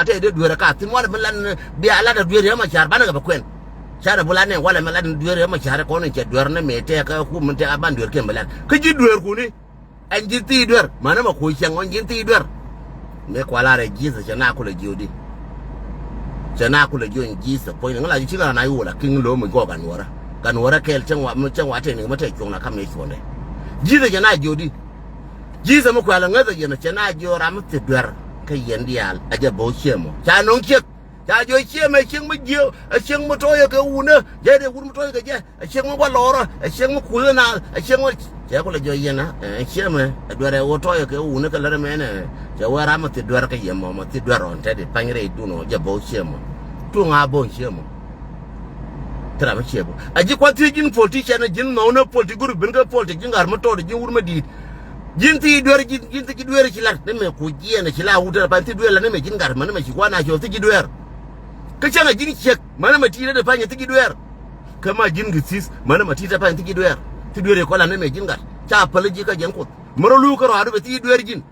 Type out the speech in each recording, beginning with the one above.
ate de duere ka tin wala melan bi ala da duere ma char bana ga kwen chara bulane wala melan duere ma char ko ne che duere ne mete ka ku mun te aban duere ke melan ka ji duere ku ni an ji ti duere mana ma ko chen on ji ti duere me kwala re ji sa na ku le jodi chana ku le jodi ji sa ko ne ngala ji ga na yu la king lo mo go kan wara kel chen wa te ne mate kyong na ka me chone ji da jana jodi ji sa mo kwala ngada jena chana jora mu te duere ka yendial aja bo chemo cha non chek cha jo cheme cheng mo jio cheng mo toy ka una je de un mo toy ka je cheng mo loro cheng mo kulna cheng mo cha ko le jo yena cheme dware wo toy ka una ka lare mene cha wara ma te dware ka yemo ma te dware on te de pangre duno ja bo chemo tu nga bo chemo tra ma chebo aji kwa ti jin politician jin no na politi guru bin ka politi jin gar mo to jin wurma di jinti duer jinti duer ci lat ne me ko jiena ci la wuta pa ti duer la ne me jin gar man me ci kwana ci ti duer ka canga jin cek man ma ti da pa ti duer kama jin gisis man ma ti da pa ti duer ko la ne me jin gar cha palaji ka jen ko maro lu ko adu be ti duer jin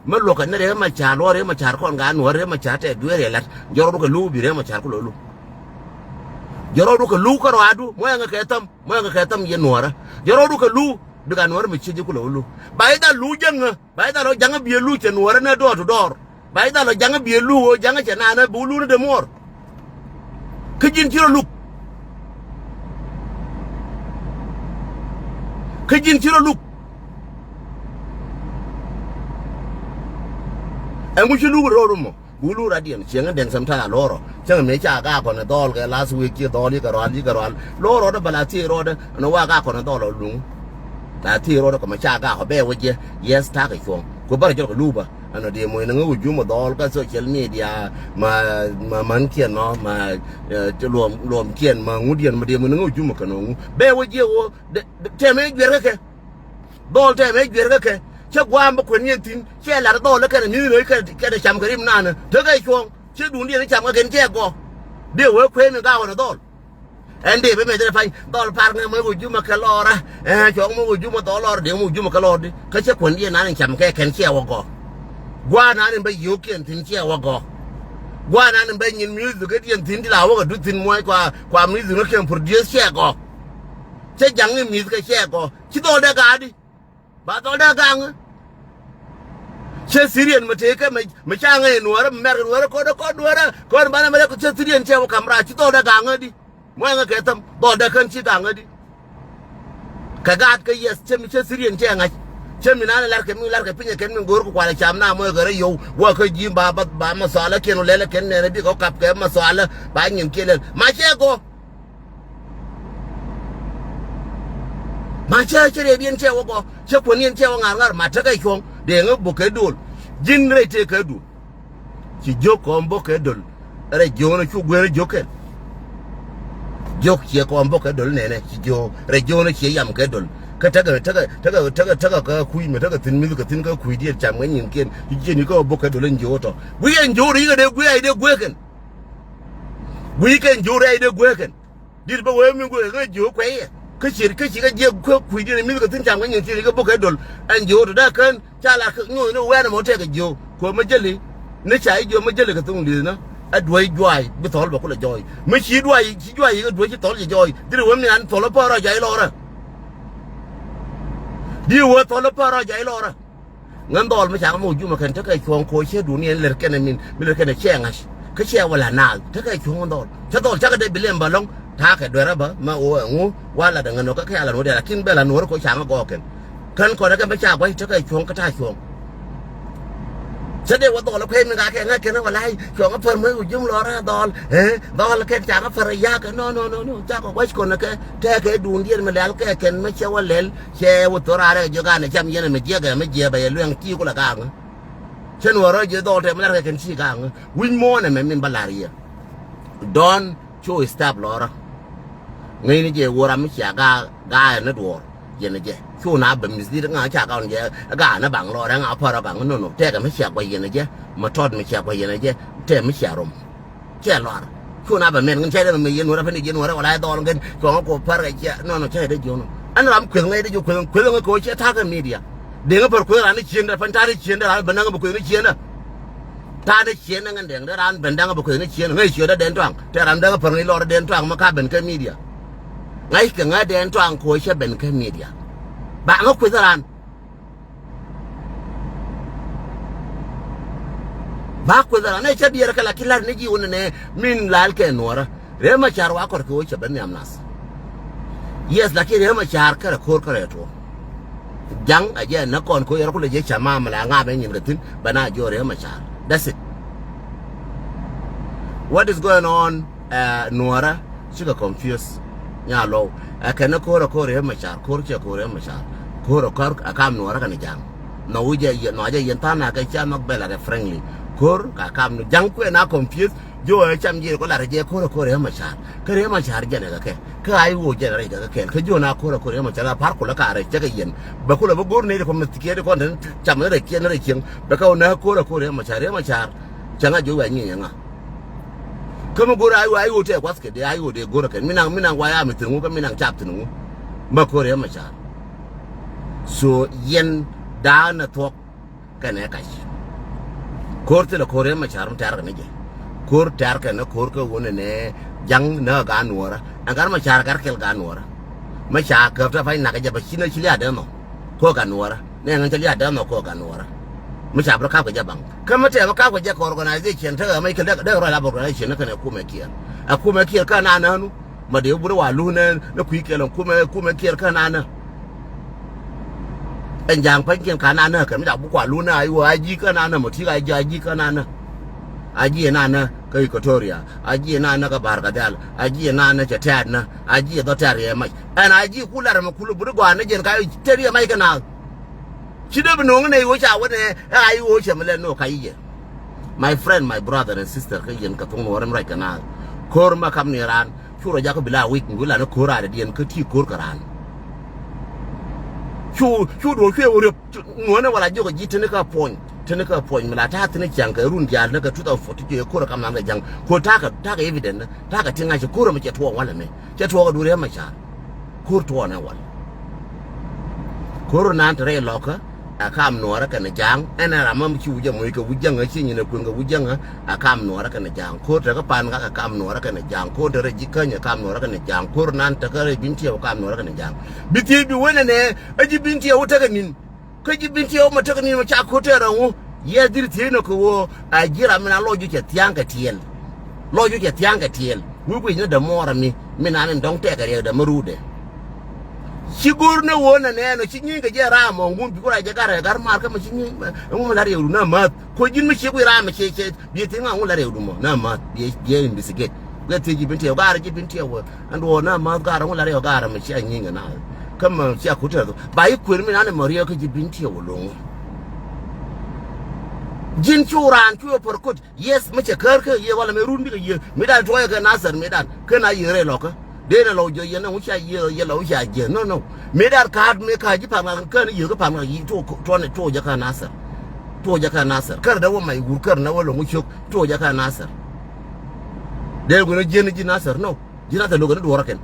ma lo ka ne re ma cha lo re ma cha ko nga no re ma cha te duer lat joro ko lu bi re ma cha ko lu joro ko lu ko adu mo nga ka tam yen nora joro ko lu duga nuwar mi chiji kula ulu baida lu janga baida lo janga bie lu chen nuwar na door to door baida lo janga bie lu o janga chena na bulu na de mor kajin tiro lu engu chilu ro mo bulu radian chenga den samta loro chenga me cha ga ko na dol ga last week ki doli ga ran loro da balati ro da no wa ga ko na dol lu ta ti ro ko ma cha ga ho be we yes ta ga chong ko bar jo ko luba ano de mo ngu ju mo dol ka social media ma man kien no ma lom kien ma ngudien ma de mo ngu ju mo kanu be we wo te me gwer ke dol te me gwer ke che gwa ma ko nyen tin che la dol ka ni no ka da cham ka rim na na te ga chong che du ni cham ka ken che go de we kwe mi ga wo dol ende be me de fa dol par ne mo ju ma ka lora chong mo ju ma dol de mo ju ma ka lor di ka che kon di na ni cham ke ken che wo go gwa na ni be yu ken tin che wo go gwa na ni be nyin music ke tin tin di la wo ga du tin mo kwa music no ken produce che go che jang ni music che go chi dol de ga di ba dol de ga ng che sirian ma te ka ma cha ngai nuora mer nuora ko nuora ko ba na me ko che sirian che wo kamra chi dol de ga ng di mo nga ke tam do da kan chi ga ngadi ka ga ka yes che mi che sirien che nga che mi na lar ke pinye ken mi gor ko kwala cham na mo ga re yo wa ka ji ba ma sala ken le le ken ne bi ko kap ke ma sala ba nyin ke le ma che go ma che re bien che wo go che ko nien che wo ngar ma ta ga chong de nga bo ke dul jin re te ke du chi jo ko mbo ke dul re jo na chu gwe jo ke jok che ko ambo ka dol nene ci jo region che yam ka dol ka taga ka kuyi me taga tin mi ka tin ka kuyi di cham ngin ken ji ni ko bo ka dol njo to wi en jo ri ga de gwe ai de gwe ken wi ken jo ri de gwe ken di ba we mi gwe ga jo kwe ka ci ga je ko kuyi di mi ka tin cham ngin ci ga bo ka dol an jo to da kan cha la ka no no we na mo te ga jo ko ma jeli ne cha ai jo ma jeli ka tung di na adwai joy bi tol ba ko la joy me chi joy ga dwai chi tol joy dire wo mi an tol pa ra jai lora di wo tol pa ra jai lora ngan dol me cha mo ju ma kan ta kai chong ko che du ni ler ken min mi ler ken che ngash ka che wala na ta kai chong dol cha ka de bilem ba long ta ka dwara ba ma o ngu wala da ngano ka kai ala no de la kin be la no ko cha ma go ken kan ko da ka me cha bai ta kai chong ka ta chong Sade wa dol pe mi ga ke nga ke na wala cho nga per me ujum lora dol dol ke cha nga per ya ke no cha ko wa ko na ke te ke dun dien me lal ke ken me che wa lel che wa to ra re jo ga na cham yen me je ba ye luen ti ko la ga nga chen wa ro je dol te me la ke ken chi ga nga win mo na me min balaria don cho stop lora ngai ni je wo ra mi cha ga na do je na je chu na ba mi zi nga cha ga je ga na bang lo nga pa ra bang no te ga me cha kwa ye na je ma tod me cha kwa ye na je te me cha rom che lo chu na ba men ngan che de me ye no ra pe ni je no ra wala do lo ngen ko ko pa ra che no che de jo no an ram kwen ngai de jo kwen ko che ta ga media de nga par kwen ra ni chien da fan ta ri chien da ba na ga ko ni chien da ta de chien ngan de ran ben dang ba ko ne chien ngai chio da den twang te ran da per ni lo den twang ma ka ben ka media ngai ka nga den twang ko che ben ka media ba nga ku ran ba ku ran ne che bier ka la kilar ne ji won ne min lal ke nora re ma char wa ko che ben amnas yes la ke re ma char ka ko to jang aje na kon ko yer ko le je chama mala nga ben yin gatin bana jore ma char. That's it. What is going on? Nuara, she got confused. Yeah, low. I cannot call a Korea machar, Korea Korea machar. Koro Kork, I come Nuara and Jang. No, we just Yantana, I can not bella friendly. Kor, I come to Janku and I confused. Joe, Cham Jay, Korea machar. Korea machar generate. Kai will generate a can. Could you not call a Korea machar, Parkola car, Jagayan, Bakula Gornate from the ticket content, Chamara, Generation, Bakao na Korea machar, Changa Joe and Yanga. Come go, I will take what's the I would go to Minang, why I'm to move a Minang chapter. Makorea machar. So yen down a talk can I catch. Court the Korea machar, Taranaja. Court Tarkan, a corker one and young no ganwara, and got my char carkel ganwara. My char curved up by Nagaja, but she no chili adamo. Coganwara, then until you adamo coganwara. Mucha broka kwa jabang. Kama te broka kwa jaka organization ta make the right organization na kana kuma kier. Akuma kier kana nanu. Made uburu wa luna na kuikelo kuma kier kana na. Enjang pankin kana na kan da bukwa luna ayi aji kana na mutiga aji kana na. Aji na na ka Equatoria, aji na na ka Bargadal, aji na na chatad na, aji do tare mai. An aji kula ra makulu buru gwa na jen ka tare mai kana. My friend, my brother and sister, Kayan Katong or right canal. Korma come near an, Chura Jacobilla week will and a Kora and Kati Kurkaran. Should hear one of what I do a Tenica point, Malata Janka, Rundia, Naga 2040, Korakam and the Jang, Kotaka, evident, Taka Tinga, Kuram Jetua one me, Jetua do Remacha, Kurtuana one. Coronant Ray Locker. I come Nora can a jang, and I remember you with younger singing in a quinga with younger. I come Nora can a jang, quarter a pan, I come Nora can a jang, quarter a jikan, come Nora can a jang, Coronant, Takari, Binti, or come Nora can a jang. Between you win and a Jibinti or Taganin. Could you Binti or Mataganin or Chakotera? Yes, did Tino, I get a man, logic at Yanka Tiel. Logic at Yanka Tiel. We will know the more of me, Minan and don't take a the Marude. She go no one and then she knew the Jaram on one because I got a garmarka machine. I won't let you no mud. Could you make with Ram? She said, you think I won't let you do more? No mud, the investigate. Get to give into your guard, give into your work, and one mouth guard, I won't let your guard machine and all. Come on, she could buy a queen and Maria could you be into your long. Jin Churan, for could, yes, Mr. Kirk, you want a maroon, you made that drawer and answer me that. Can I hear a locker? They don't know you know which I yellow yellow. No. Made our card make a Japan, can you go you to Jakan answer. To Jakan answer. Curda my worker no one which you to Jakan answer. They're going to Jenny answer. No, you're not looking at working.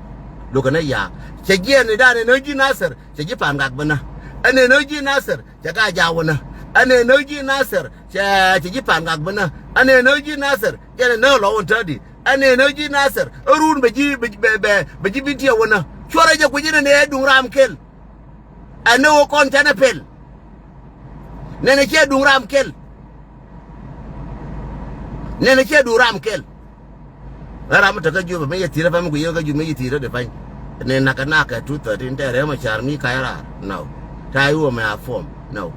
Look at ya. Chagian and energy answer. Japan Gagbana. An energy answer. Jagajawana. An energy answer. Japan Gagbana. An energy answer. Get a no law and toddy. An energy nasser, a room Bajibiti wana. Chora Kujin and Ed Duram kill. I know a content appeal. Nenache Duram kill. Nenache Duram kill. Ramata you may tear of you may tear the fine. And then Nakanaka 213 Terema Charmi Kaira. No. Taiwo may have form. No.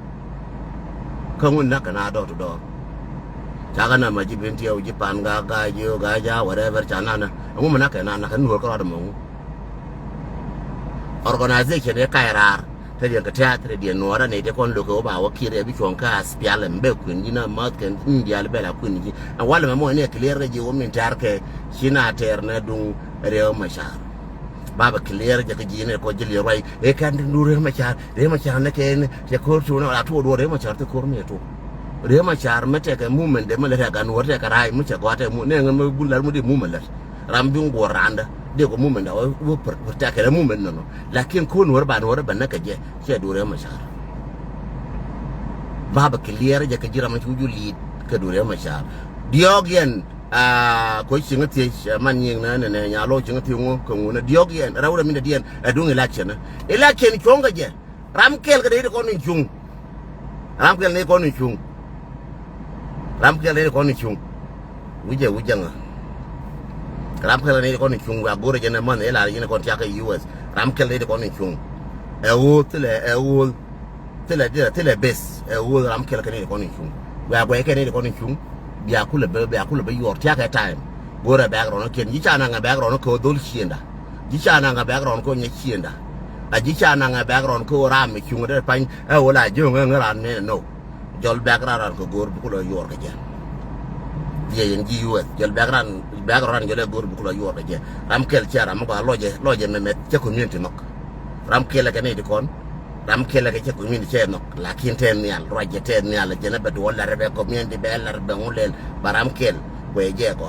Come on, knock an door to door. Chagana Majibinti of Japan, Gaja, whatever, Chanana, a woman can work out among organization, a Kaira, Theatre, the Nora, native on look over our kid, every one cast, Pial and Belquin, you know, Mutkin, India, Bella Queen, and while I'm more near clear, you woman Tarke, China Terna, do Real Machar. Baba clear, Jacajina, Cojili, right? They can't do Remachar, Remachar, can, the court to know, I told Remachar to call me too. Remachar may take a movement, the Malaga and water I much got a Muller movement. Rambung Boranda, they go movement, will protect a movement, no. Like in Kun were ban or Banakaja, she do Remachar. Baba clear, Jacajira, you lead, ke dure ma sha diogen ko chingati man yin na ne nya lo chingati ngo ko nguna diogen rawra min dien adung election chonga je ramkel ke de ko ni chung ramkel ne ko ni chung ramkel ne ko ni chung wuje wujanga ramkel ne ko ni chung wa gore je na man ela yin ko tiaka US ramkel ne ko ni chung tele bes ramkel ke ne ko ni chung wa gwe ke ne ko ni chung biya kula be yor tiaka time gore background ken jichana nga background ko dol chienda jichana nga background ko nya chienda jichana nga background ko ram chung de pan wala jonga ngara ne no jol background ko gor bu ko yor ka je ye yen ji US jol background jole gor bu ko yor ka je ramkel tiara ma ko loje me te community nok ramkel ke ne di kon ramkel ke te community nok la kinten nyal roje ten nyal je ne be wala rebe community be la rebe ngulel baramkel ko je ko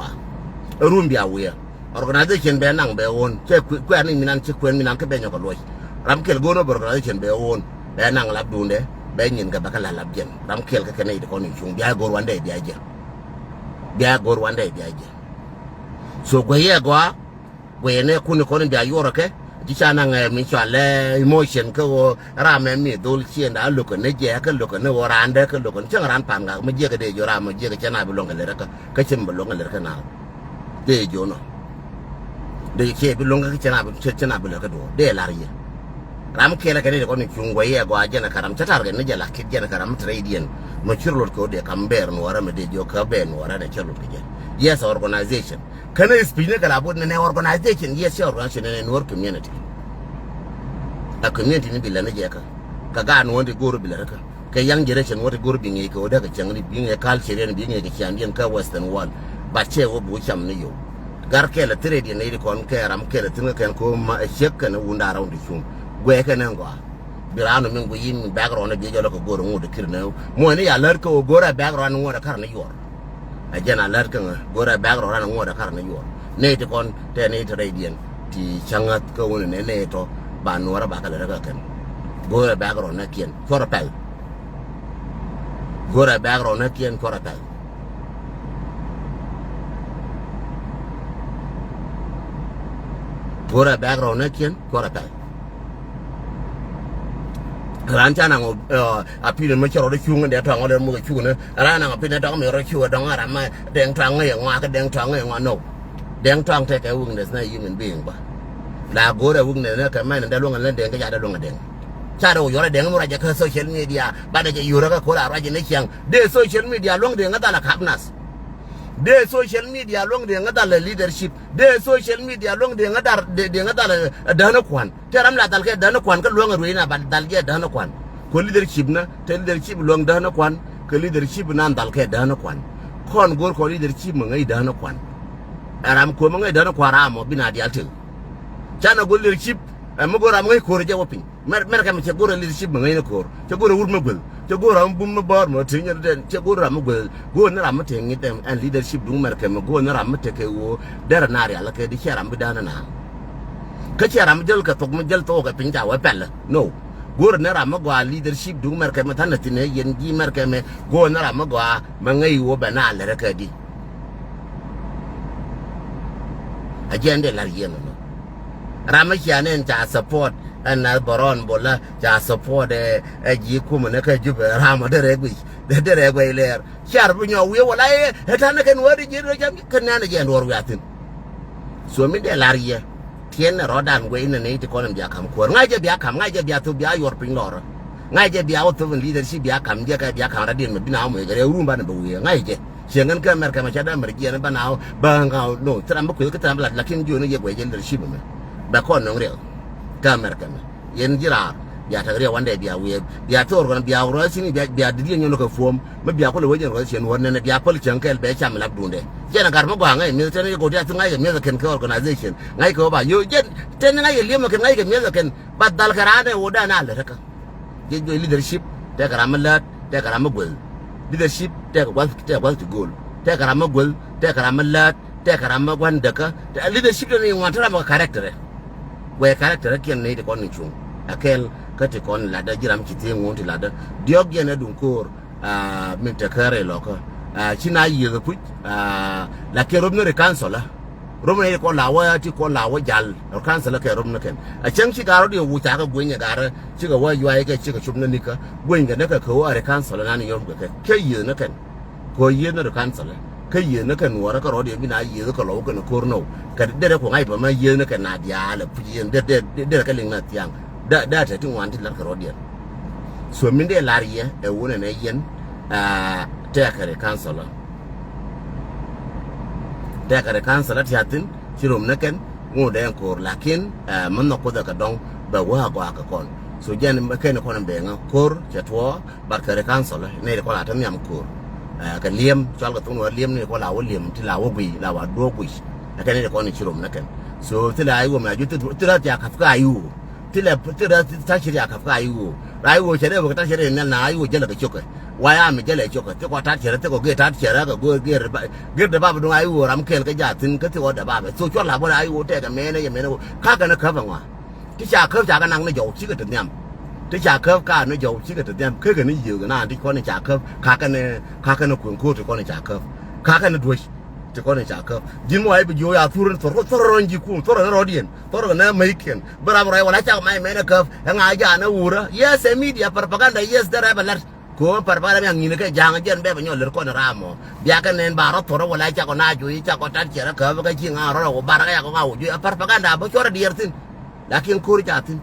rumbi awuya organization be nang be won che ku ani minan che ku minan ke be nyoko loy ramkel gono organization be won be nang lab dunde be nyin ga bakala lab jen ramkel ke ne di kon chung biya gor wande biya je so go ye go ne kuni kon biya yoro ke jichana nga mi chale emotion ko rame mi dol chienda luko ne je ka luko ne warande ka luko chang ran pan ga me je ka de jora me je ka chana bilonga le ka chen bilonga le ka na de jono de che bilonga ka chana bilonga do de lariye ram kela ka ne ko ni chungwa ye go ajena karam chatar ga ne je la kit jena karam tradien mo chirlot ko de kamber no wara me de jo ka ben wara de chalo ke yes organization kana spine kala bod ne organization yes organization ne work community a community ni bilana je ka ga no wonde goro bilana ka young generation wonde goro bingi ko daga changni bingi culture ne bingi ke chandian ka western wall ba che wo bu cham ne yo gar kela trade ne kon ka ram kela tinga kan ko ma shekka ne wunda round chum gwe ka ne ngo birano min go yin background be jolo ko goro ngude kirne mo ne ya lar ko gora background ngora kar ne yor ajana lar kan gora background ran ngoda kar na yor ne te kon te ne te radian ti changat ko woni ne to ba nora ba kala daga kan gora background na kien korapel gora background na kien korapel gora background na kien korapel ranchana ngo apile ma choro de chunga de tango de mu chunga rana ngo pine dong me ro chua dong ara ma deng tang nge ngwa ka deng tang nge ngwa no deng tang te ka wung de na human being ba la go de wung ne ka ma ne da longa len deng ka ya da longa deng cha do yo deng mu ra ja ka social media ba da je yura ka ko la ra je ne kyang de social media long de ngata la kapnas de social media long de ngata la leadership de social media long de ngata de ngata la dana kwan teram la dal ke dana kwan ka long ruina ba dal ge dana kwan ko leadership na te leadership long dana kwan ko leadership na dal ke dana kwan kon gor ko leadership mo ngai dana kwan aram ko mo ngai dana kwara mo bina di altel chana go leadership mo gor am ngai ko re jawopin mer kam che gor leadership mo ngai na ko che gor wur mo gol che gor am bum no bar mo tinya den che gor am gol go na ram te ngi dem and leadership dung mer kam go na ram te ke wo der na ri ala ke di charam bidana na ka charam jel ka tok mo jel to ka pinja wa pel no gor na ram go leadership dung mer kam tan tine yen gi mer kam go na ram go ma ngai wo ba na le ka di agenda la yen no ram chianen cha support ana baron bola ja support ji kuma ne ka jube rama de regwe ler char bu nyo wi wala e tan ken wadi ji ro jam kan na je ndor watin so mi de lariye tien rodan we ne ne ti konam ja kam ko ngaje bia kam ngaje bia to bia yor pin lor ngaje bia o to leadership bia kam je ka bia kam radin me bina mo gare rumba ne bu ye ngaje jengan ka mer ka ma cha da mer ji ne bana ba nga no tram bu ko ka tram lakin ju ne ye we leadership me ba kon no real kamer kame yen jira ya ta rewa wande biya we biya to organ biya ro sini biya didi nyono ka fom me biya ko le wajen ro sen wonne ne biya pol chankel be cham lab dunde jena gar mo gwa ngai mi tane ko dia tungai me ken ka organization ngai ko ba yo jen ten ngai le mo ken ngai ke me ken badal karane woda na le ka je leadership te karamalat te karamagol leadership te ko to goal te karamagol te karamalat te karamagwan daka leadership ne wantara mo character we character ken ne de kon chung akel kati kon lada jiram kiti ngonti lada diog yene dun kor min takare loko china yi the put la ke rom ne cancel rom ne ko lawa ti ko lawa jal cancel ke rom ne ken a chen chi garo di wu ta ka gwen ya gara chi ga wa yua ke chi ga chum ne ka gwen ga ne ka ko are cancel na ni yom ke yi ne ken ko yi ne cancel ke yi ne ken wora ka ro di bi na yi ka lo ka ko no ka de ko ngai pa ma yi ne ken na dia la pu yi de ka ling na tiang da ta ti wan ti la ka ro di so min de lariye e wona ne yen tekare kansala tiatin chirom naken ngode enkor lakin man no koda ka dong ba wa go aka kon so jen maken ko nan benga kor chatwo barkare kansala ne ko la tan yam kor ka liem chal ka tun wa liem ne ko la wo liem ti la wo gui la wa do gui aka ne ko ni chirom naken so ti la ayu ma ju ti la ja ka ka ayu ti la ta chiri aka ka ayu ayu chere ba ta chere na ayu jela ka choke waya me jele choke te ko ta chere te ko ge ta chere ka go ge de ba do ayu ram kel ka ja tin ka ti o da ba so cho la bo ayu te ka me ne ye me ne ka ka na ka ba wa ti cha ka ja ka nang ne jo chi ka te nyam ti cha ka ka ne jo chi ka te nyam ke ka ni yu na ti ko ne cha ka ka ne kun ko ti ko ne cha ka ne do ti ko ne cha ka jin mo ai bi yo ya turun to ron ji ku to ron rodien to ron na meiken bra bra wala cha mai me ne ka nga ja na ura yes media propaganda yes there ba ko parpara yang ni ke jang jen be banyo ler ko na ramo bia ka nen baro to wala cha ko na ju cha ko tar chera ka ba chi nga ro ko bar ka ko nga ju propaganda ba chora diertin lakin kur jatin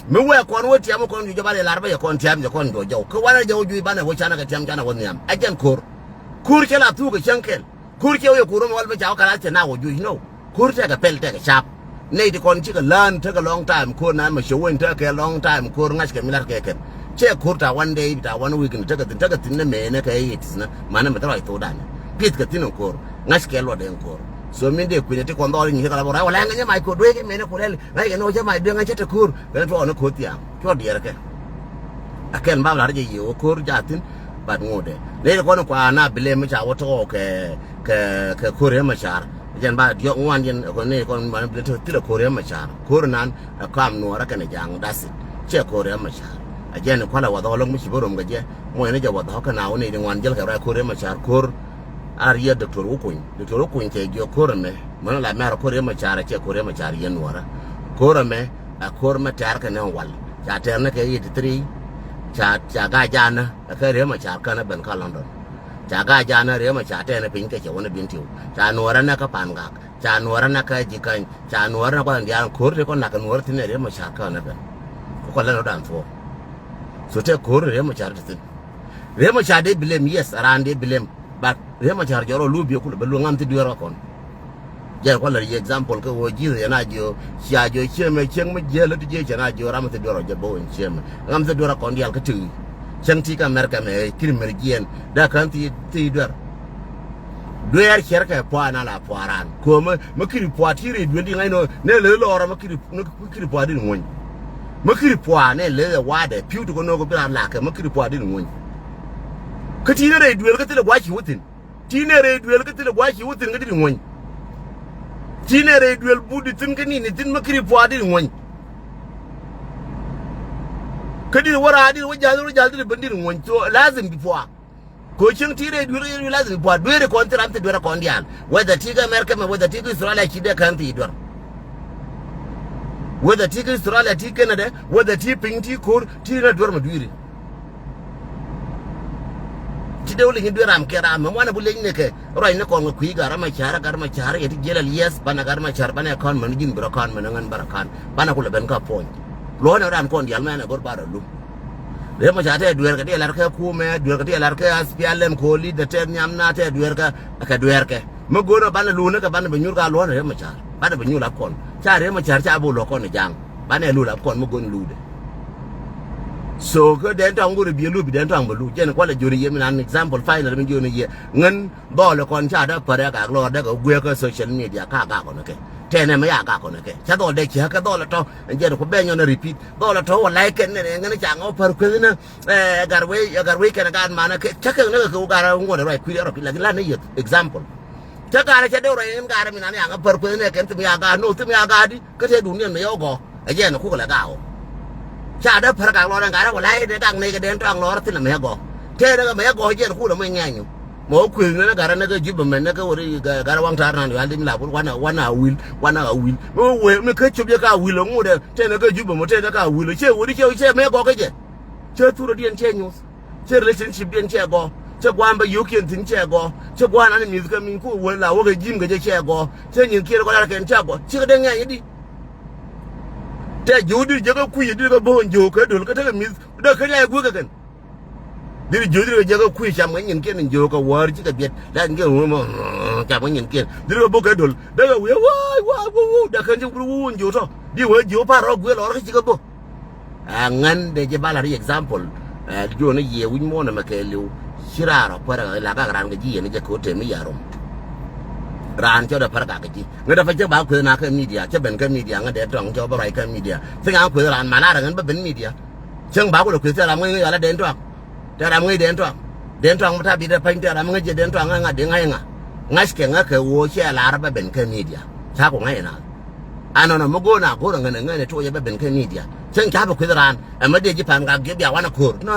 me we ko no tiam ko ju ba le larba ya ko tiam ja ko ndo jo ko wala jo ju ba na wo chana ka tiam chana wo niam ajen kur chela tu ko chankel kur ke yo kuro wal ba cha ka la na wo ju no kur te ka pel te ka chap nei di kon chi ka learn te ka long time ko na ma show te ka long time kur ngas ke milar ke ken che kurta one day ta one week ni taga tin ne me ne kai it na mana me trai to dan pit ka tin ko ngas ke lo den ko so min de ku ne ti kon do ni ka la bora wala nga mai ko do ke me ne ko le na ke no je mai de nga che ta kur ka to no ko tiam to di ra ke aken ba la je yo kur jatin bat ngode le ko no kwa na bile me cha woto ke kur ma char jen ba dio ngwan jen ko ne ko ma bile to ti ko ma char kur nan kam no ra ka ne jang dasi che ko ma char ajen ko la wado long mi borom gaje mo ne ja wado ka na woni ni wan jel ka ra ko re ma char kor ariya doctor ukun ke jo kor me mo la mer ko re ma char che ko re ma char yen wara kor me a kor ma tar ka ne wal cha ter ne ke yi 3 cha ga jana ka re ma char ka na ben ka London cha ga jana re ma cha te ne pin ke che wona bin tiu cha nuora na ka pan ga cha nuora na ka jikan cha nuora na ko ndian kor re ko na ka nuora tin re ma char ka na ben ko la no dan fo so te kor rema char tin rema char de blame yes around de blame but rema char joro lubi ko be lu ngam ti duero kon je ko la example ko wo ji na jo sia jo cheme cheng me je la ti je na jo ram ti duero je bo en cheme ngam ti duero kon dial ka ti cheng ti ka merka me krimer gien da kan ti duer duer cher ka po na la poaran ko me kri po ti re du ndi ngai no ne le lo ra me kri po di ngon makiri poa ne le wade piu to no go bra la ka makiri poa din won ka ti ne re duel ka tele gwachi wutin ti ne re duel ka tele gwachi wutin ga din won ti ne re duel budi tin ka ni tin makiri poa din won ka din wara din wajal din bandin won to lazim bi poa ko chin ti re duel lazim poa duere kontram te duere kondial whether ti ga america me whether ti ga israel ki de kan ti duer whether ti Australia ti Canada whether ti ping ti kor ti na dor ma duire ti de wole ngi doram ke ram mo wana bulle ne ke roy ne ko ngui gara ma chara e ti jelal yes bana gar ma char bana kon man jin bra kon man ngan barakan bana ko le ben ka pon lo ne ran kon dial mena gor bara lu le ma chate duer ka de lar ka ku me duer ka de lar ka aspialem ko li de ter nyam na te duer ka duer ke mo gona bana lu ne ka bana be nyur ka lo ne ma char bana be nyur la kon chare ma char cha bo lo kon jang bana lu la kon mo gon lu de so ko den tong go bi lu bi den tong bo lu jen ko la jori yemi an example final mi joni ye ngan bo le kon cha da pare ka lo da ko gwe ko social media ka ko ne ke tene ma ya ka ko ne ke cha do de cha ka do la to jen ko be nyon repeat do la to like ken ne ngan cha ngo par ko ne garwe ken ga ma na ke cha ke ne ko ga ra ngo ne right ku ya ro la ne example cha ga ra cha de ro en ga ra mi na ya ga par ko ne ken ti ya ga no ti ya ga di ka te du ne me yo go jen ko la ga o cha da par ka lo na ga ra wala de dang ne ga den tang lo tin me go te da me go jen ku lo me nya nyu mo ku na gara na ga jiba men na ga wori gara wang tar na ya lim la wana will mo we me ka chobye ka will ngo de te na ga jiba mo te na ka will che wori che me go ga je che turo dien che news che relationship dien che go che gwan ba yukin tin che go che gwan an mi ka min ku wo la wo ga jim ga je che go che nyin kire ko la ken che go che de nga yidi te jodi je ga ku yidi ga bo njo ka dol ka te ga mi da ka ya gu ga kan đi dưới đi giờ có khui chạm cái nhìn kia mình vô có war chứ cái biệt đang cái mà chạm cái nhìn kia đi rồi bốc cái đồ đó là quê wow đã khơi trong khu vô thôi đi với vô pa rồi quê lo cái gì cái bộ ngăn để cho ba là example vô nó nhiều win mo mà cái liu sira rồi para là cái ran cái gì này cho có thể mới giờ rồi ran cho được para cái gì người ta phải cho báo quê na cái media cho bên cái media người để trong cho bao cái media thế nào quê ran mà na là người bên media chẳng báo được quê sẽ làm người là đến trongแต่เราไม่เดินทางมาถ้าบิดาพันแต่เราไม่จะเดินทางงั้นเดินง่ายงั้นสเก่งก็คือวัวเชี่ยลาร์แบบเป็นแค่มีเดียช้ากว่าง่ายนะอันนั้นมันก็น่ากูเรื่องเงินในช่วยจะเป็นแค่มีเดียเช่นช้าแบบคุยร้านไม่ได้จะผ่านการเก็บยาวันละคูno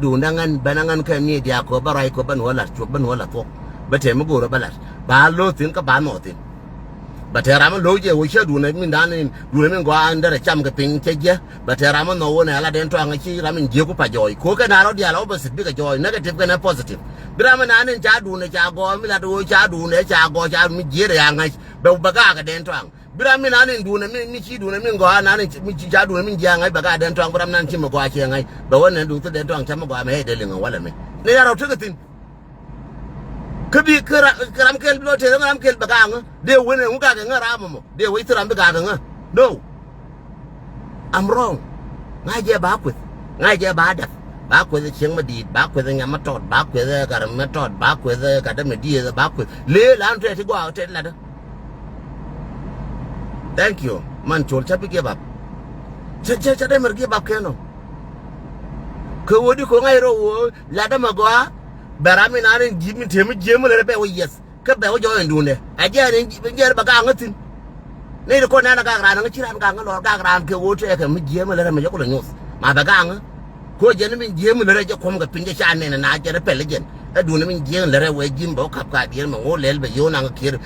ดูนั่งเงินเป็นนั่งเงินแค่มีเดียกูบารายกูเป็นหัวหลักชุบเป็นหัวหลักพวกบัดเทมันกูรู้บ้าละบ้านโลตินก็บ้านโนตินบัดเทรามันโลเจวิเชี่ยดูในมินดานินดูในมินกว่าอันเดอร์จำกับปิงเจ๊บัดเทรามันโน่เนี่ยละเดินทางไอ้ที่รามันเจียวกูไปจอยคู่กันน่าเราเดียวเราเป็นสิ่งที่กับจอยนักเทปกันนะ positive บรามันนั่นจ้าดูในจ้ากอไม่ละดูจ้าดูในจ้ากอจ้ามีเจียร์ยังไงแบบบ้ากับเดินทางบรามันนั่นดูในมินชี้ดูในมินกว่านั่นมีจ้าดูในมินยังไงบ้ากับเดินทางบรามันนั่นชิมกว่าเชียงไงแบบว่าเนี่ยดูตัวเดินทางชิมกว่าไม่ให้เดินเรื่องว่าอะไรไหมเนี่ยเราทึกกันคือบีคือรำเกลโลเทรำเกลบกางเดี๋ยววันนี้ผมกางเงาราบมั้งเดี๋ยววันที่รำบกางเงา no I'm wrong ง่ายเจ้าบ้าคุยง่ายเจ้าบ้าดักบ้าคุยเชียงมาดีบ้าคุยงานมาทอดบ้าคุยการมาทอดบ้าคุยการได้ไม่ดีบ้าคุยเลี้ยล้านเทที่กว่าเทละเด้อ thank you มันโจรชับไปเก็บแบบจะได้มาเก็บแบบแค่นั้นคือวันที่เขาง่ายเราละได้มากกว่าberami nani jimi temi jemi le be yes ka be wo join dune aje ni je ba ga ngatin ne ko na ga ran nga chiran ga ngalo ga ran ke wo te ka mi jemi le me ko le nyos ma ba ga nga ko je ni mi jemi le je ko ga pinje sha ne na je pe le jen dune mi jemi le we jim bo kap ka bi me wo le be yo na nga kir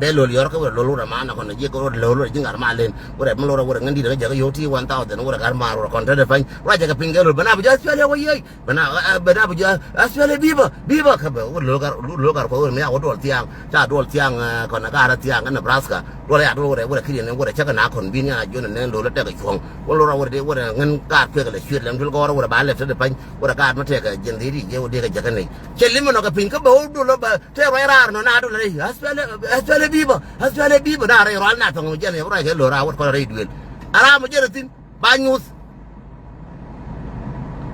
be lo yor ka lo ra ma na ko na je ko lo jingar ma len wo re mo lo wo ngandi de je ga yo ti 1000 wo ga ma ro kon te de fan wa je ga pinge lo bana bu ja swale wo ye bana bu ja swale biba ka be wo lo gar ko me ya wo dol tiang cha dol tiang kon na ga ra tiang na Nebraska wo ya do wo re kiri ne wo re cha ka na kon bi nya jo ne lo le te ga chong wo lo ra wo de wo ngan ga pe ga le shit le ko wo ba le te de fan wo ga ma te ga jen di je wo de ga ja ka ne kelimo no ka pin ka bo do lo ba te ro ra no na do le aswale biba na ra ro na to je ne ra ke lo ra wo ko ra duel ara mo je tin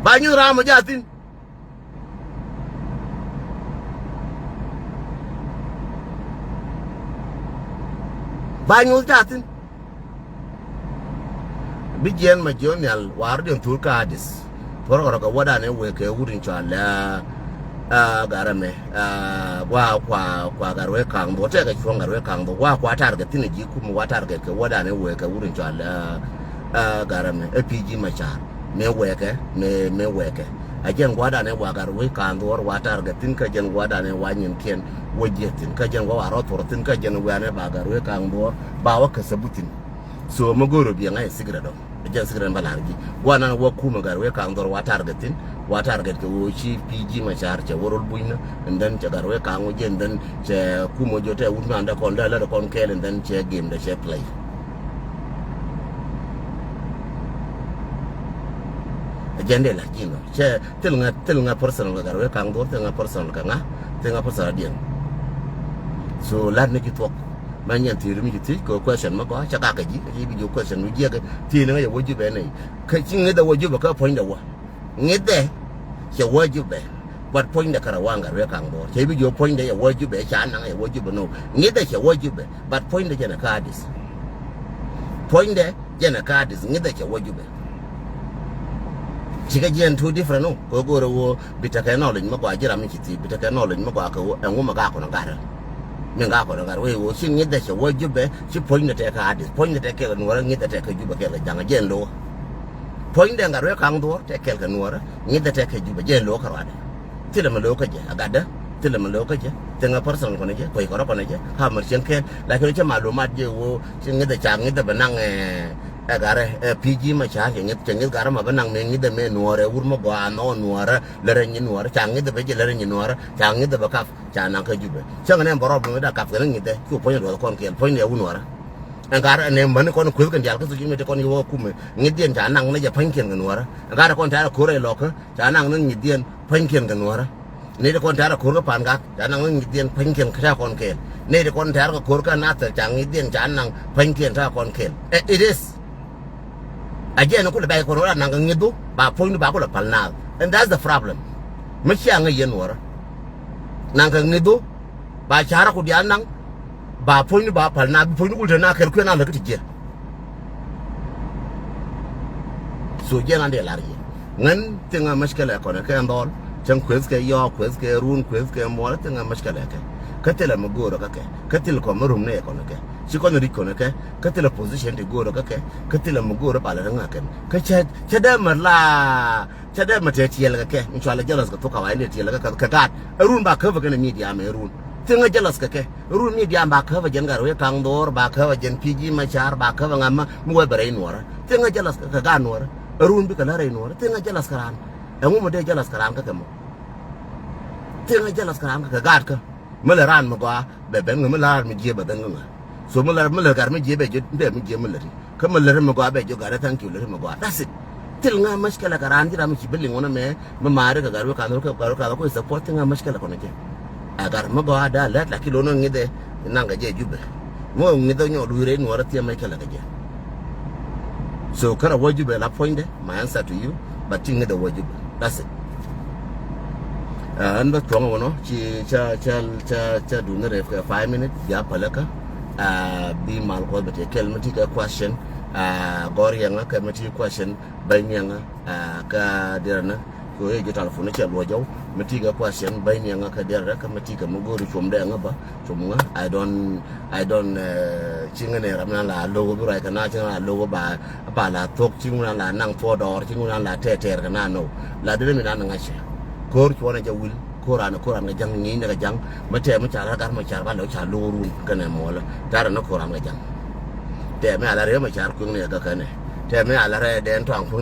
banyu ra mo ja tin banyu ja tin bijen ma jonyal war den tur ka dis por ko wada ne we ke wurin chala garame kwa garwe kang bo te ga chon garwe kang bo kwa target tin ji ku mu target ke wada ne we ke wurin chala garame APG machar me weke ajen wada ne wa garwe kang bo wa target tin ka jen wada ne wa nyin ken woje tin ka jen wa ro tor tin ka jen wa ne ba garwe kang bo ba wa ka sabutin so magoro bi ngai sigra do jen sigra balarji wana wa ku ma garwe kang do wa target tin wa target ke wo chi PG machar che worol buina ndan che garwe kang jen ndan che ku mo jote wurna nda kon da la kon kele ndan che game da che play agenda la kino che telunga personal garwe kang do telunga personal kanga telunga personal dien so la ne ki tok ma nyen ti mi ti ko question ma ko cha ka ji bi jo question nu je ga ti ne ya woju be nei ka chin ne da woju ba ka point da wa ngede che woju be but point da kara wanga re kang bo che bi jo point da ya woju be cha na ya woju be no ngede che woju be but point da jana ka dis point da jana ka dis ngede che woju be chiga jen two different no ko go ro bitaka knowledge ma ko ajira mi ti bitaka knowledge ma ko aka enwo ma ga ko na gara mi ga ko na gara we wo shin ngede che woju be chi point da ka dis point da ke no ngede te ka juba ke la janga jen lo point da ngaro kang do te kel ka nuora ngida te ke juba je lo karade tila maloka je agada tila maloka je tenga person ko ne je ko ko ne je ha mer chen ken la ke che malumat je wo chen de chang de banang agare PG ma cha ngit chengit gara ma banang me ngi de me nuore ur ma gwa no nuore lere nyi nuore chang de be je lere nyi nuore chang de ba kaf cha na ka jube chang ne boro be da kaf ga ngi de ku po ndo kon kel po ne u nuore angara ne man kon ku kan jal ka su mi de kon yo ku me ngi den cha nang ne je pan ken ga nuore angara kon ta ko re lo ka cha nang ne ngi den pan ken ga nuore ne de kon ta ko ga pan ga cha nang ne ngi den pan ken ka kon kel ne de kon ta ko ka na ta chang ngi den cha nang pan ken ta kon kel it is again ko le bay ko ora nanga ngidu ba point ba ko la palna and that's the problem machi anga yen wora nanga ngidu ba chara ko dia nang ba point ba palna bi point ko de na kel ko na la kitije so je na de larje ngan tinga mashkala ko na ka ndol chan kwes ke yo kwes ke run kwes ke mo tinga mashkala ka katela magoro ka katil ko marum ne ko na ka si ko ri ko na ka katela position de goro ka katela magoro pala nga ka ka cha da marla cha da mate tiel ka inshallah jalas ka to ka wai ne tiel ka gat run ba ka ga ne media me run tinga jalas ka run media ba ka jen gar we kang dor ba ka jen PG ma char ba ka ngama mu we bare nora tinga jalas ka ga nora run bi ka la re nora tinga jalas karan mu mo de jalas karan ka mo tinga jalas karan ka gat ka mala ran ma gwa be ben ngam la mi je ba ben ngam so mala gar mi je be je de mi je mala ka mala ma gwa be jo gara thank you le ma gwa that's it til nga mashkala karan jira mi billing wona me ma mare ga garu ka ko support nga mashkala ko ne ke agar ma gwa da la la kilo no ngide nanga je jube mo ngido nyo du re no ra tie mai kala ga je so kara wajube la point my answer to you but tinga the wajube that's it and but wrong no cha do na ref 5 minutes ya palaka bi mal ko bete kelmati ka question gor yanga kelmati question banyanga ka dirana ko ye telephone cha lo jaw mati ka question banyanga ka dirana ka mati ka magori chom da nga ba chom nga I don't chinga ne ramna la logo bi ra ka na chinga logo ba la tok chinga la nang po dor chinga la teter ka na no la de mi na nga cha kor chwana jawil koran ga jang ni ga jang mate ma chara gar ma char ba lo cha loru kana mola tara na koran ga jang te me ala re ma char ku ne ga kane te me ala re den to